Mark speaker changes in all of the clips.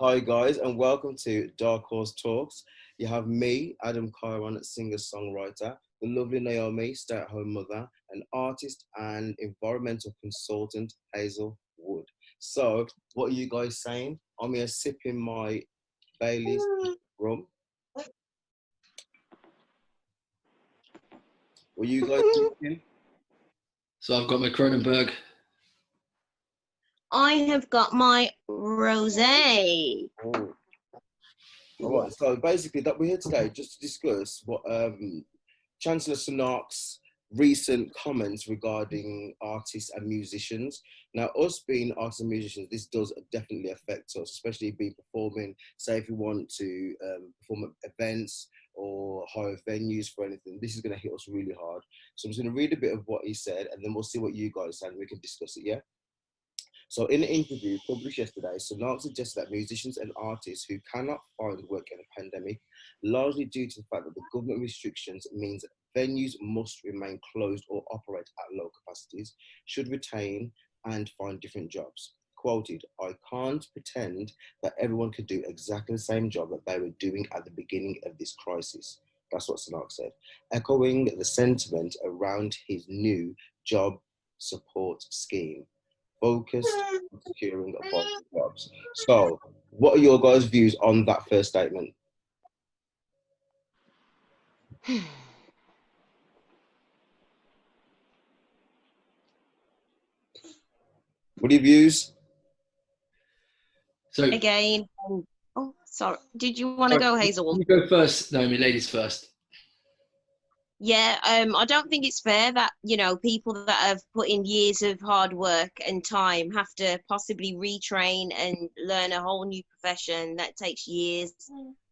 Speaker 1: Hi guys, and welcome to Dark Horse Talks. You have me, Adam Kyron, singer-songwriter, the lovely Naomi, stay-at-home mother, an artist and environmental consultant, Hazelwood. So, what are you guys saying? I'm here sipping my Bailey's rum. What are you guys drinking?
Speaker 2: So I've got my Cronenberg.
Speaker 3: I have got my rosé.
Speaker 1: Oh. All right, so basically that we're here today just to discuss what Chancellor Sunak's recent comments regarding artists and musicians. Now, us being artists and musicians, this does definitely affect us, especially being performing. Say if we want to perform at events or hire venues for anything, this is going to hit us really hard. So I'm just going to read a bit of what he said, and then we'll see what you guys say, and we can discuss it. Yeah. So in an interview published yesterday, Sunak suggested that musicians and artists who cannot find work in a pandemic, largely due to the fact that the government restrictions means venues must remain closed or operate at low capacities, should retain and find different jobs. Quoted, "I can't pretend that everyone could do exactly the same job that they were doing at the beginning of this crisis." That's what Sunak said, echoing the sentiment around his new job support scheme, focused on securing vital jobs. So, what are your guys' views on that first statement? What are your views?
Speaker 2: So
Speaker 3: Again, oh, sorry. Did you want to go, Hazelwood?
Speaker 2: You go first, Naomi. Ladies first.
Speaker 3: Yeah, I don't think it's fair that, people that have put in years of hard work and time have to possibly retrain and learn a whole new profession that takes years.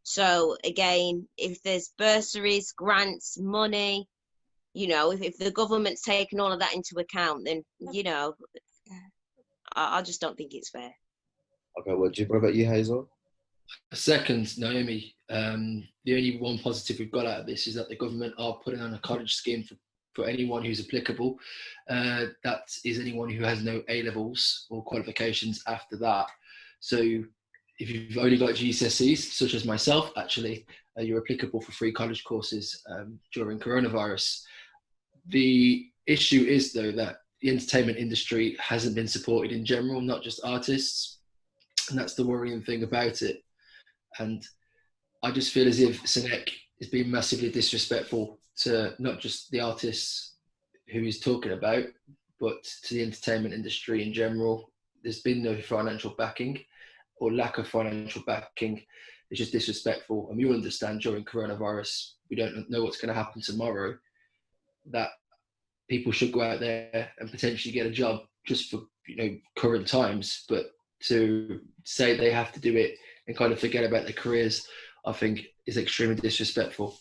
Speaker 3: So again, if there's bursaries, grants, money, if the government's taken all of that into account, then, I just don't think it's fair.
Speaker 1: Okay, what about you, Hazel?
Speaker 2: Second, Naomi. The only one positive we've got out of this is that the government are putting on a college scheme for anyone who's applicable. That is anyone who has no A-levels or qualifications after that. So if you've only got GCSEs, such as myself, actually, you're applicable for free college courses during coronavirus. The issue is, though, that the entertainment industry hasn't been supported in general, not just artists. And that's the worrying thing about it. And I just feel as if Sunak is being massively disrespectful to not just the artists who he's talking about, but to the entertainment industry in general. There's been no financial backing or lack of financial backing. It's just disrespectful. And we all understand during coronavirus, we don't know what's going to happen tomorrow, that people should go out there and potentially get a job just for current times. But to say they have to do it and kind of forget about their careers, I think is extremely disrespectful.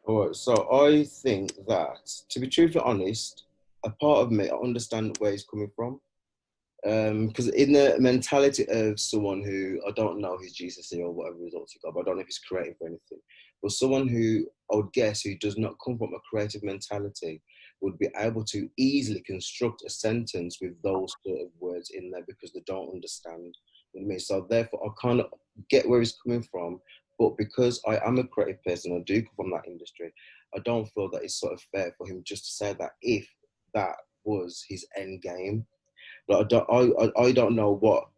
Speaker 1: All right, so I think that, to be truthfully honest, a part of me, I understand where he's coming from. Because in the mentality of someone who, I don't know his GCSE or whatever results he got, but I don't know if he's creative or anything, but someone who I would guess who does not come from a creative mentality would be able to easily construct a sentence with those sort of words in there because they don't understand what I mean. So therefore, I kind of get where he's coming from, but because I am a creative person, I do come from that industry, I don't feel that it's sort of fair for him just to say that if that was his end game. Like, I don't know what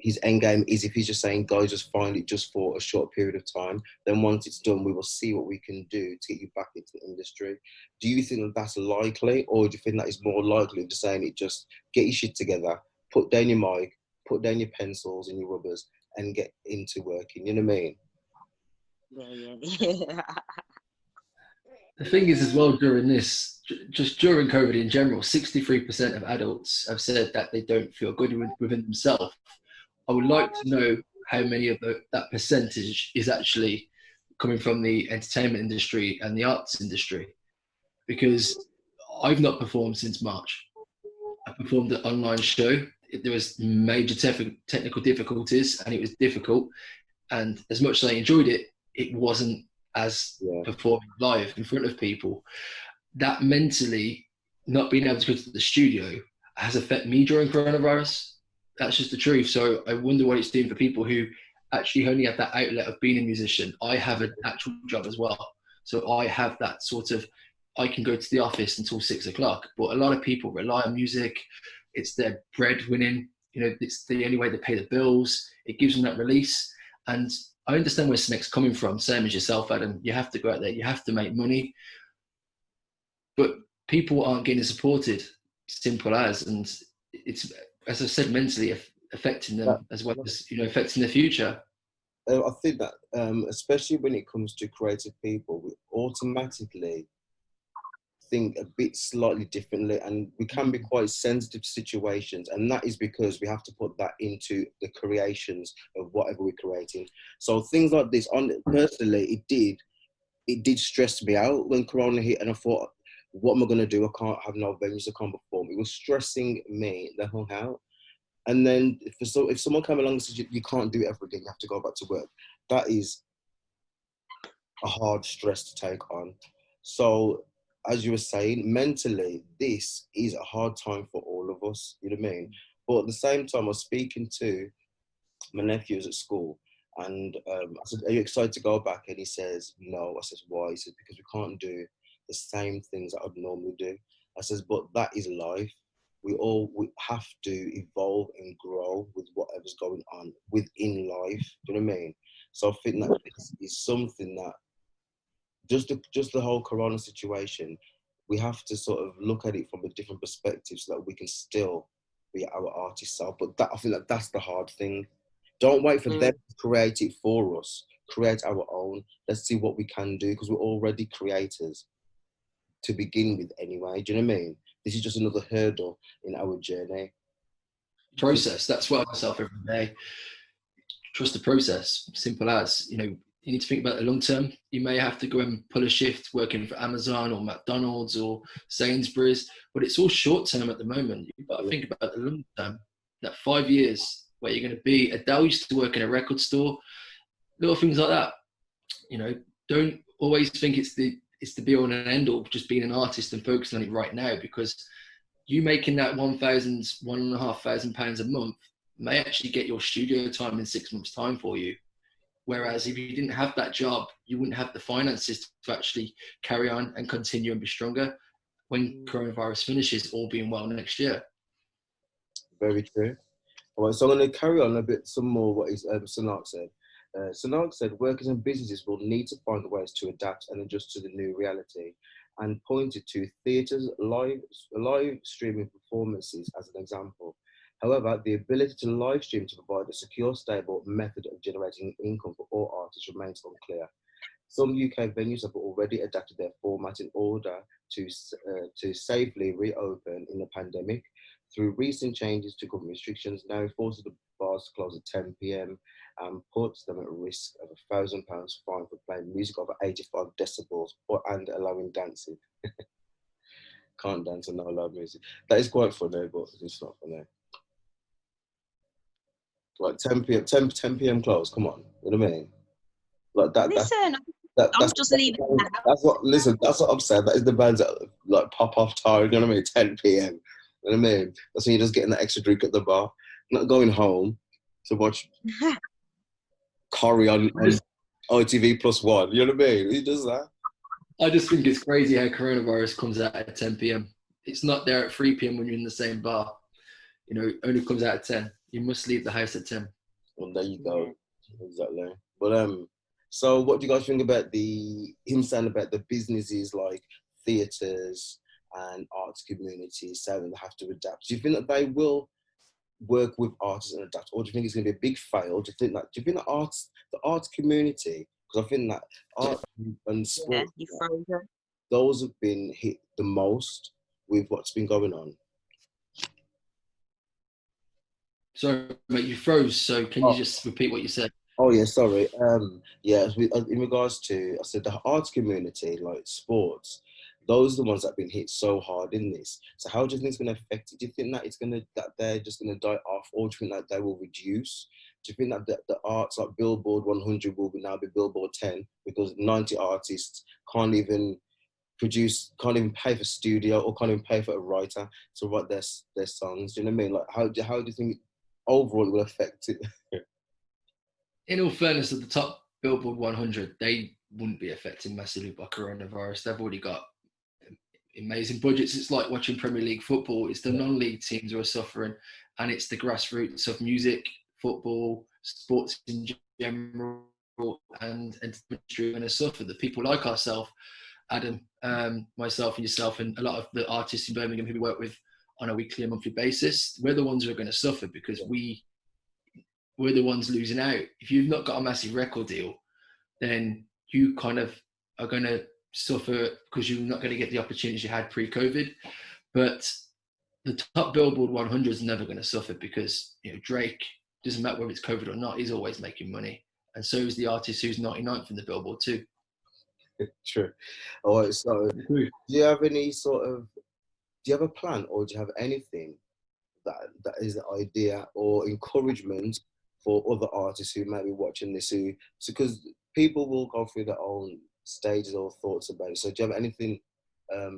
Speaker 1: his end game is. If he's just saying, guys, just find it just for a short period of time, then once it's done, we will see what we can do to get you back into the industry. Do you think that that's likely, or do you think that it's more likely just saying it, just get your shit together, put down your mic, put down your pencils and your rubbers, and get into working? You know what I mean?
Speaker 3: Yeah.
Speaker 2: The thing is, as well, during this, just during COVID in general, 63% of adults have said that they don't feel good within themselves. I would like to know how many of that percentage is actually coming from the entertainment industry and the arts industry, because I've not performed since March. I performed an online show. There was major technical difficulties, and it was difficult. And as much as I enjoyed it, it wasn't as performing live in front of people. That mentally, not being able to go to the studio has affected me during coronavirus. that's just the truth. So I wonder what it's doing for people who actually only have that outlet of being a musician. I have an actual job as well. So I have that sort of, I can go to the office until 6 o'clock, but a lot of people rely on music. It's their breadwinning, it's the only way they pay the bills. It gives them that release. And I understand where Snak's coming from, same as yourself, Adam. You have to go out there, you have to make money, but people aren't getting supported, simple as. And it's, as I said, mentally affecting them as well as, affecting the future.
Speaker 1: I think that, especially when it comes to creative people, we automatically think a bit slightly differently, and we can be quite sensitive to situations, and that is because we have to put that into the creations of whatever we're creating. So things like this, personally, it did stress me out when Corona hit, and I thought, what am I going to do? I can't have no venues to come perform. It was stressing me the hell out. And then if someone came along and said, you can't do it ever again, you have to go back to work, that is a hard stress to take on. So, as you were saying, mentally, this is a hard time for all of us, you know what I mean? But at the same time, I was speaking to my nephews at school, and I said, are you excited to go back? And he says, no. I says, why? He says, because we can't do the same things that I'd normally do. I says, but that is life. We have to evolve and grow with whatever's going on within life. Do you know what I mean? So I think that this is something that just the whole Corona situation, we have to sort of look at it from a different perspective so that we can still be our artist self. But I think that's the hard thing. Don't wait for them to create it for us. Create our own. Let's see what we can do, because we're already creators to begin with anyway. Do you know what I mean? This is just another hurdle in our journey.
Speaker 2: Process. That's what I myself every day. Trust the process. Simple as, you need to think about the long term. You may have to go and pull a shift working for Amazon or McDonald's or Sainsbury's, but it's all short term at the moment. You've got to think about the long term, that 5 years where you're going to be. Adele used to work in a record store, little things like that. Don't always think it's the be all and end all, just being an artist and focusing on it right now, because you making that £1,500 a month may actually get your studio time in 6 months' time for you. Whereas if you didn't have that job, you wouldn't have the finances to actually carry on and continue and be stronger when coronavirus finishes, all being well next year.
Speaker 1: Very true. All right, so I'm going to carry on a bit some more what Sunak said. Sunak said workers and businesses will need to find ways to adapt and adjust to the new reality, and pointed to theatres' live streaming performances as an example. However, the ability to live stream to provide a secure, stable method of generating income for all artists remains unclear. Some UK venues have already adapted their format in order to safely reopen in the pandemic. Through recent changes to government restrictions, now forces the bars to close at 10 p.m. and puts them at risk of £1,000 fine for playing music over 85 decibels and allowing dancing. Can't dance and not allow music. That is quite funny, but it's not funny. Like 10 p.m. close, come on, you know what I mean? Like that.
Speaker 3: Listen, I'm just leaving.
Speaker 1: That's what I'm saying. That is the bands that like pop off time, you know what I mean? 10 p.m. You know what I mean? That's when you're just getting that extra drink at the bar, not going home to watch Corrie on ITV +1. You know what I mean? He does that.
Speaker 2: I just think it's crazy how coronavirus comes out at 10 p.m. It's not there at 3 p.m. when you're in the same bar. It only comes out at 10. You must leave the house at 10.
Speaker 1: Well, there you go. Exactly. But so what do you guys think about him saying about the businesses like theatres and arts communities saying they have to adapt? Do you think that they will work with artists and adapt, or do you think it's going to be a big fail? Do you think the arts community, because I think that art and sport, those have been hit the most with what's been going on?
Speaker 2: Sorry, mate, you froze. So can you just repeat what you said?
Speaker 1: Oh yeah, sorry. In regards to, I said the arts community, like sports, those are the ones that have been hit so hard in this. So how do you think it's going to affect it? Do you think that they're just going to die off, or do you think that they will reduce? Do you think that the arts like Billboard 100 will now be Billboard 10 because 90 artists can't even pay for studio or can't even pay for a writer to write their songs? Do you know what I mean? Like how do you think overall it will affect it.
Speaker 2: In all fairness, of the top Billboard 100, they wouldn't be affected massively by coronavirus. They've already got amazing budgets. It's like watching Premier League football. It's the non-league teams who are suffering, and it's the grassroots of music, football, sports in general, and industry are going to suffer. The people like ourselves, Adam, myself and yourself, and a lot of the artists in Birmingham who we work with on a weekly and monthly basis, we're the ones who are going to suffer because we're the ones losing out. If you've not got a massive record deal, then you kind of are going to suffer because you're not going to get the opportunities you had pre-COVID. But the top Billboard 100 is never going to suffer because, you know, Drake, doesn't matter whether it's COVID or not, he's always making money. And so is the artist who's 99th in the Billboard too.
Speaker 1: True. All right, so do you have any sort of, do you have a plan, or do you have anything that is an idea or encouragement for other artists who might be watching this, because people will go through their own stages or thoughts about it. So do you have anything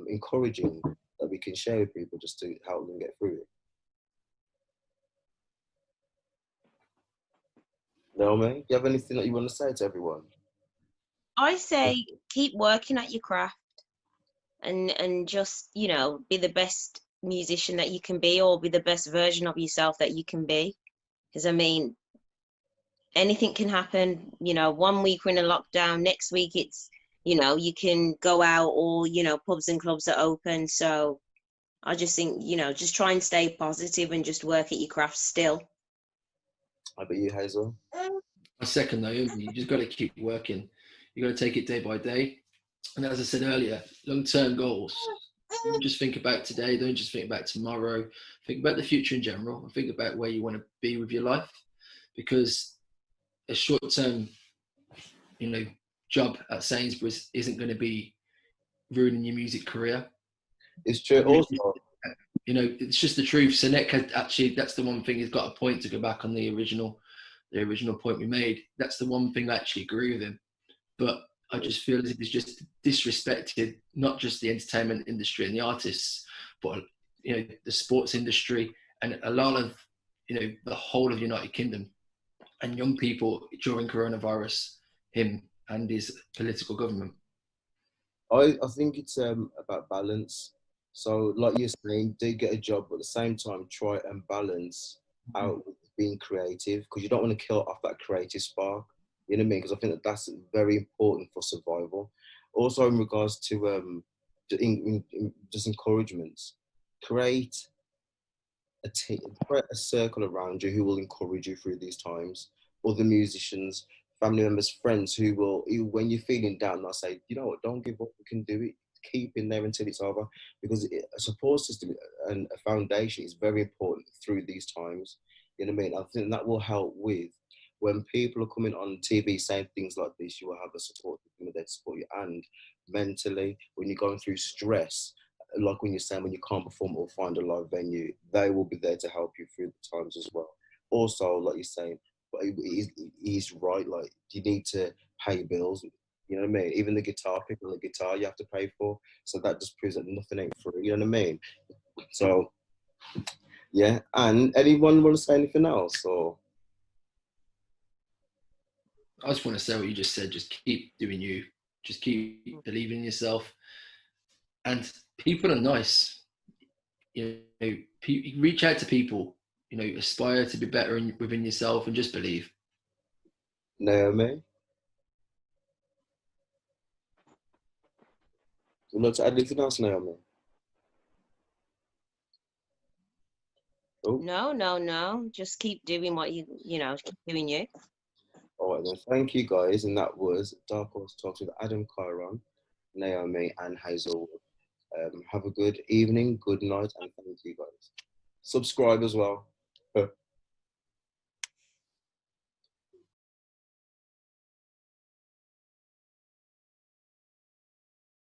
Speaker 1: encouraging that we can share with people just to help them get through it? Naomi, do you have anything that you want to say to everyone?
Speaker 3: I say keep working at your craft and just, you know, be the best musician that you can be, or be the best version of yourself that you can be. Because I mean, anything can happen. You know, 1 week we're in a lockdown, next week it's, you know, you can go out, or, you know, pubs and clubs are open. So I just think, you know, just try and stay positive and just work at your craft still.
Speaker 1: How about you, Hazel?
Speaker 2: I second Naomi. You just got to keep working. You got to take it day by day. And as I said earlier, long-term goals. Don't just think about today. Don't just think about tomorrow. Think about the future in general. And think about where you want to be with your life. Because a short-term, you know, job at Sainsbury's isn't going to be ruining your music career.
Speaker 1: It's true. Also,
Speaker 2: you know, it's just the truth. Sinek had actually, that's the one thing, he's got a point, to go back on the original point we made. That's the one thing I actually agree with him. But I just feel as if it's just disrespected, not just the entertainment industry and the artists, but, you know, the sports industry and a lot of, you know, the whole of the United Kingdom and young people during coronavirus, him and his political government.
Speaker 1: I think it's about balance. So, like you're saying, do get a job, but at the same time, try and balance out with being creative, because you don't want to kill off that creative spark. You know what I mean? Because I think that that's very important for survival. Also, in regards to just encouragements, create a team, create a circle around you who will encourage you through these times. Other musicians, family members, friends who will, when you're feeling down, they'll say, you know what, don't give up, you can do it. Keep in there until it's over, because a support system and a foundation is very important through these times. You know what I mean? I think that will help with when people are coming on TV saying things like this. You will have a support system there to support you, and mentally, when you're going through stress, like when you're saying when you can't perform or find a live venue, they will be there to help you through the times as well. Also, like you're saying, but he's right. Like, you need to pay bills. You know what I mean? Even the guitar, picking the guitar, you have to pay for. So that just proves that nothing ain't free. You know what I mean? So yeah. And anyone want to say anything else? Or
Speaker 2: I just want to say what you just said. Just keep doing you. Just keep believing in yourself. And people are nice. You know, reach out to people. You know, aspire to be better within yourself, and just believe.
Speaker 1: Naomi, would you like to add anything else, Naomi?
Speaker 3: Oh. No. Just keep doing what you know, keep doing you.
Speaker 1: All right, then. Thank you, guys. And that was Dark Horse Talks with Adam, Kyron, Naomi, and Hazelwood. Have a good evening, good night, and thank you, guys. Subscribe as well.